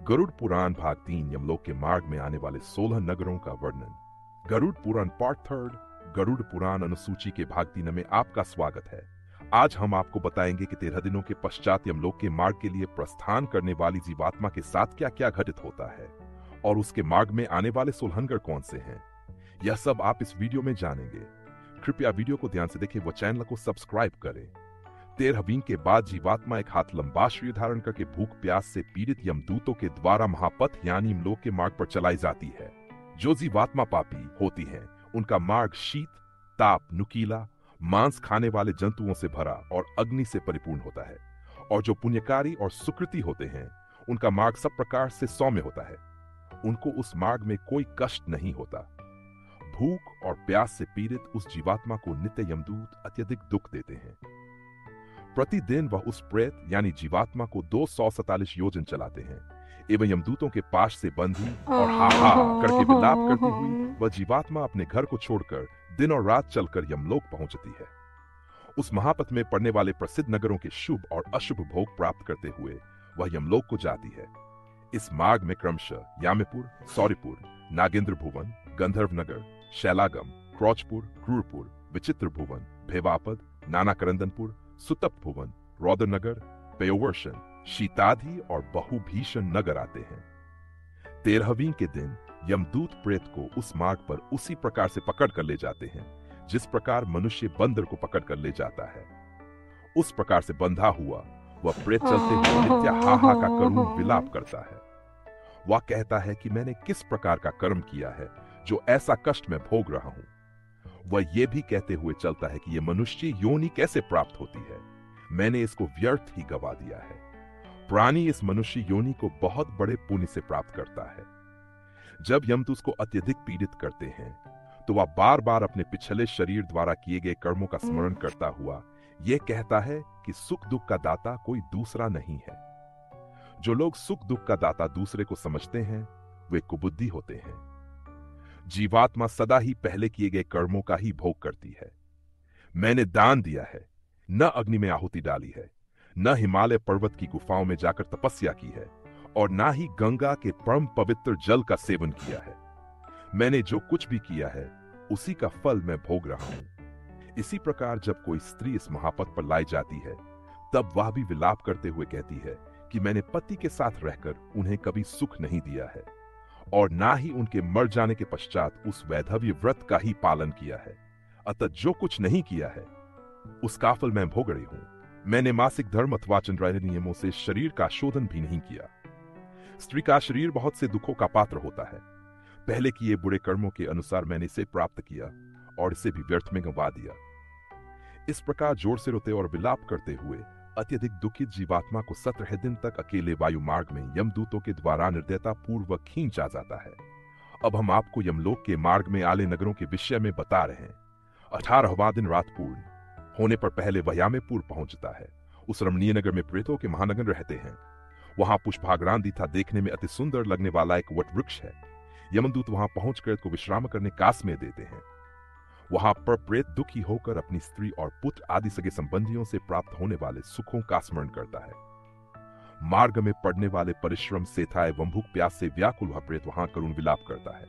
गरुड़ पुराण भाग 3 यमलोक के मार्ग में आने वाले 16 नगरों का वर्णन। गरुड़ पुराण पार्ट 3 गरुड़ पुराण अनुसूची के भाग 3 में आपका स्वागत है। आज हम आपको बताएंगे कि 13 दिनों के पश्चात यमलोक के मार्ग के लिए प्रस्थान करने वाली जीवात्मा के साथ क्या क्या घटित होता है और उसके मार्ग में आने वाले 16 नगर कौन से हैं। यह सब आप इस वीडियो में जानेंगे। कृपया वीडियो को ध्यान से देखें व चैनल को सब्सक्राइब करें। 13 के बाद जीवात्मा एक हाथ लंबा शरीर धारण करके भूख प्यास से पीड़ित यमदूतों के द्वारा महापथ यानी यमलोक के मार्ग पर चलाई जाती है। जो जीवात्मा पापी होती है उनका मार्ग शीत, ताप, नुकीला, मांस खाने वाले जंतुओं से भरा और अग्नि से परिपूर्ण होता है। और जो पुण्यकारी और सुकृति होते हैं उनका मार्ग सब प्रकार से सौम्य होता है। उनको उस मार्ग में कोई कष्ट नहीं होता। भूख और प्यास से पीड़ित उस जीवात्मा को नित्य यमदूत अत्यधिक दुख देते हैं। प्रतिदिन वह उस प्रेत यानी जीवात्मा को 247 योजन चलाते हैं एवं यमदूतों के पाश से बंधी और हा हा करके विलाप करती हुई वह जीवात्मा अपने घर को छोड़कर दिन और रात चलकर यमलोक पहुंचती है। उस महापथ में पड़ने वाले प्रसिद्ध नगरों के शुभ और अशुभ भोग प्राप्त करते हुए वह यमलोक को जाती है। इस मार्ग में क्रमशः यामेपुर, सौरिपुर, नागेंद्र भुवन, गंधर्व नगर, शैलागम, क्रोचपुर, क्रूरपुर, विचित्र भुवन, भेवापद, नानाकरंदनपुर, सुतप भुवन, रौद्र नगर, पयोवर्षण, शीताधि और बहुभीषण नगर आते हैं। 13वीं के दिन यमदूत प्रेत को उस मार्ग पर उसी प्रकार से पकड़ कर ले जाते हैं जिस प्रकार मनुष्य बंदर को पकड़ कर ले जाता है। उस प्रकार से बंधा हुआ वह प्रेत चलते हुए नित्य हाहा का करुण विलाप करता है। वह कहता है कि मैंने किस प्रकार का कर्म किया है जो ऐसा कष्ट में भोग रहा हूं। वह यह भी कहते हुए चलता है कि यह मनुष्य योनि कैसे प्राप्त होती है, मैंने इसको व्यर्थ ही गवा दिया है। प्राणी इस मनुष्य योनि को बहुत बड़े पुण्य से प्राप्त करता है। जब यमदूत उसको अत्यधिक पीड़ित करते हैं तो वह बार बार अपने पिछले शरीर द्वारा किए गए कर्मों का स्मरण करता हुआ यह कहता है कि सुख दुख का दाता कोई दूसरा नहीं है। जो लोग सुख दुख का दाता दूसरे को समझते हैं वे कुबुद्धि होते हैं। जीवात्मा सदा ही पहले किए गए कर्मों का ही भोग करती है। मैंने दान दिया है, न अग्नि में आहुति डाली है, न हिमालय पर्वत की गुफाओं में जाकर तपस्या की है और ना ही गंगा के परम पवित्र जल का सेवन किया है। मैंने जो कुछ भी किया है उसी का फल मैं भोग रहा हूं। इसी प्रकार जब कोई स्त्री इस महापथ पर लाई जाती है तब वह भी विलाप करते हुए कहती है कि मैंने पति के साथ रहकर उन्हें कभी सुख नहीं दिया है और ना ही उनके मर जाने के पश्चात उस वैधव्य व्रत का ही पालन किया है। अतः जो कुछ नहीं किया है उसका फल मैं भोग रही हूं। मैंने मासिक धर्म अथवा चंद्रायन नियमों से शरीर का शोधन भी नहीं किया। स्त्री का शरीर बहुत से दुखों का पात्र होता है। पहले किए बुरे कर्मों के अनुसार मैंने इसे प्राप्त किया और इसे भी व्यर्थ में गंवा दिया। इस प्रकार जोर से रोते और विलाप करते हुए अत्यधिक दुखित जीवात्मा को 17 दिन तक अकेले वायु मार्ग में यमदूतों के द्वारा निर्दयता पूर्वक खींचा जाता है। अब हम आपको यमलोक के मार्ग में आले नगरों के विषय में बता रहे हैं। 18वां दिन रात पूर्ण होने पर पहले वह यामेपुर पहुंचता है। उस रमणीय नगर में प्रेतों के महानगर रहते हैं। वहां पुष्पाग्रांति था देखने में अति सुंदर लगने वाला एक वट वृक्ष है। यमदूत वहां पहुंचकर को विश्राम करने कास में देते हैं। वहां पर प्रेत दुखी होकर अपनी स्त्री और पुत्र आदि सगे संबंधियों से प्राप्त होने वाले सुखों का स्मरण करता है। मार्ग में पड़ने वाले परिश्रम सेथा एवं भूख प्यास से व्याकुल वह प्रेत वहां करुण विलाप करता है।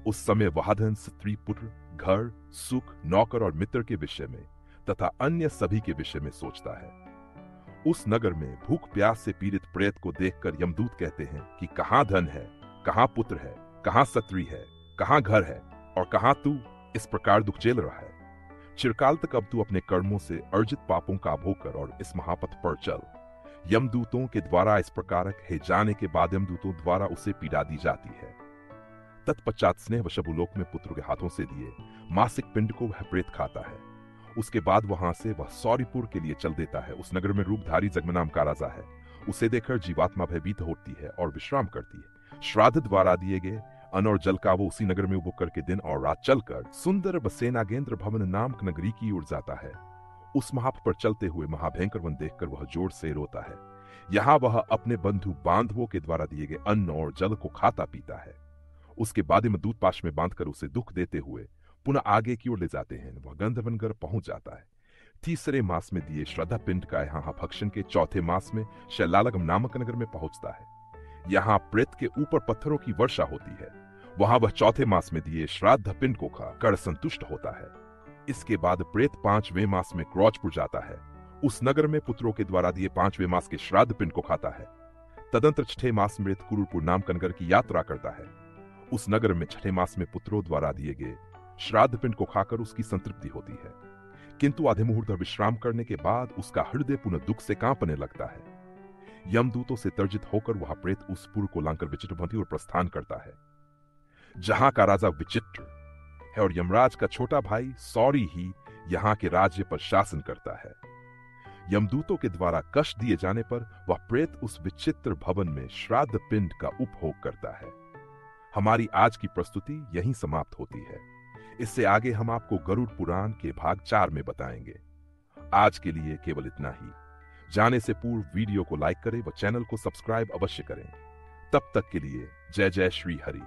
उस समय वह धन, स्त्री, पुत्र, घर, सुख, नौकर और मित्र के विषय में तथा अन्य सभी के विषय में सोचता है। उस नगर में भूख प्यास से पीड़ित प्रेत को देखकर यमदूत कहते हैं कि कहां धन है, कहां पुत्र है, कहां स्त्री है, कहां घर है और कहां तू इस प्रकार दुख झेल रहा है। चिरकाल तक अब तू अपने कर्मों से अर्जित पापों का भोग कर और इस महापथ पर चल। यमदूतों के द्वारा इस प्रकार कहे जाने के बाद यमदूतों द्वारा उसे पीड़ा दी जाती है। तत्पश्चात स्नेह वशबुलोक में पुत्र के हाथों से दिए मासिक पिंड को वह प्रेत खाता है। उसके बाद वहां से वह सौरिपुर के लिए चल देता है। उस नगर में रूपधारी जगम नाम का राजा है। उसे देखकर जीवात्मा भयभीत होती है और विश्राम करती है। श्राद्ध द्वारा दिए गए अन्न और जल का वो उसी नगर में उपभोग करके दिन और रात चलकर सुंदर बसे नागेंद्र भवन नामक नगरी की ओर जाता है। उस महाप पर चलते हुए महाभयंकर वन देखकर वह जोर से रोता है। यहाँ वह अपने बंधु बांधवों के द्वारा दिए गए अन्न और जल को खाता पीता है। उसके बाद में दूध पाश में बांधकर उसे दुख देते हुए पुनः आगे की ओर ले जाते हैं। वह गंधर्वनगर पहुंच जाता है। तीसरे मास में दिए श्रद्धा पिंड का यहाँ भक्षण के चौथे मास में शैलालगम नामक नगर में पहुंचता है। यहाँ प्रेत के ऊपर पत्थरों की वर्षा होती है। वहां वह चौथे मास में दिए श्राद्ध पिंड को खा कर संतुष्ट होता है। इसके बाद प्रेत 5वें मास में क्रौचपुर जाता है। उस नगर में पुत्रों के द्वारा दिए 5वें मास के श्राद्ध पिंड को खाता है। तदंतर छठे मास में कुरुपुर नामक नगर की यात्रा करता है। उस नगर में छठे मास में पुत्रों द्वारा दिए गए श्राद्ध पिंड को खाकर उसकी संतृप्ति होती है, किंतु आधे मुहूर्त विश्राम करने के बाद उसका हृदय पुनः दुख से कांपने लगता है। यमदूतों से तर्जित होकर वह प्रेत उस पुर को लांकर विचित्रवंती और प्रस्थान करता है, जहां का राजा विचित्र है और यमराज का छोटा भाई सौरी ही यहाँ के राज्य पर शासन करता है। यमदूतों के द्वारा कष्ट दिए जाने पर वह प्रेत उस विचित्र भवन में श्राद्ध पिंड का उपभोग करता है। हमारी आज की प्रस्तुति यहीं समाप्त होती है। इससे आगे हम आपको गरुड़ पुराण के भाग 4 में बताएंगे। आज के लिए केवल इतना ही। जाने से पूर्व वीडियो को लाइक करें व चैनल को सब्सक्राइब अवश्य करें। तब तक के लिए जय जय श्री हरि।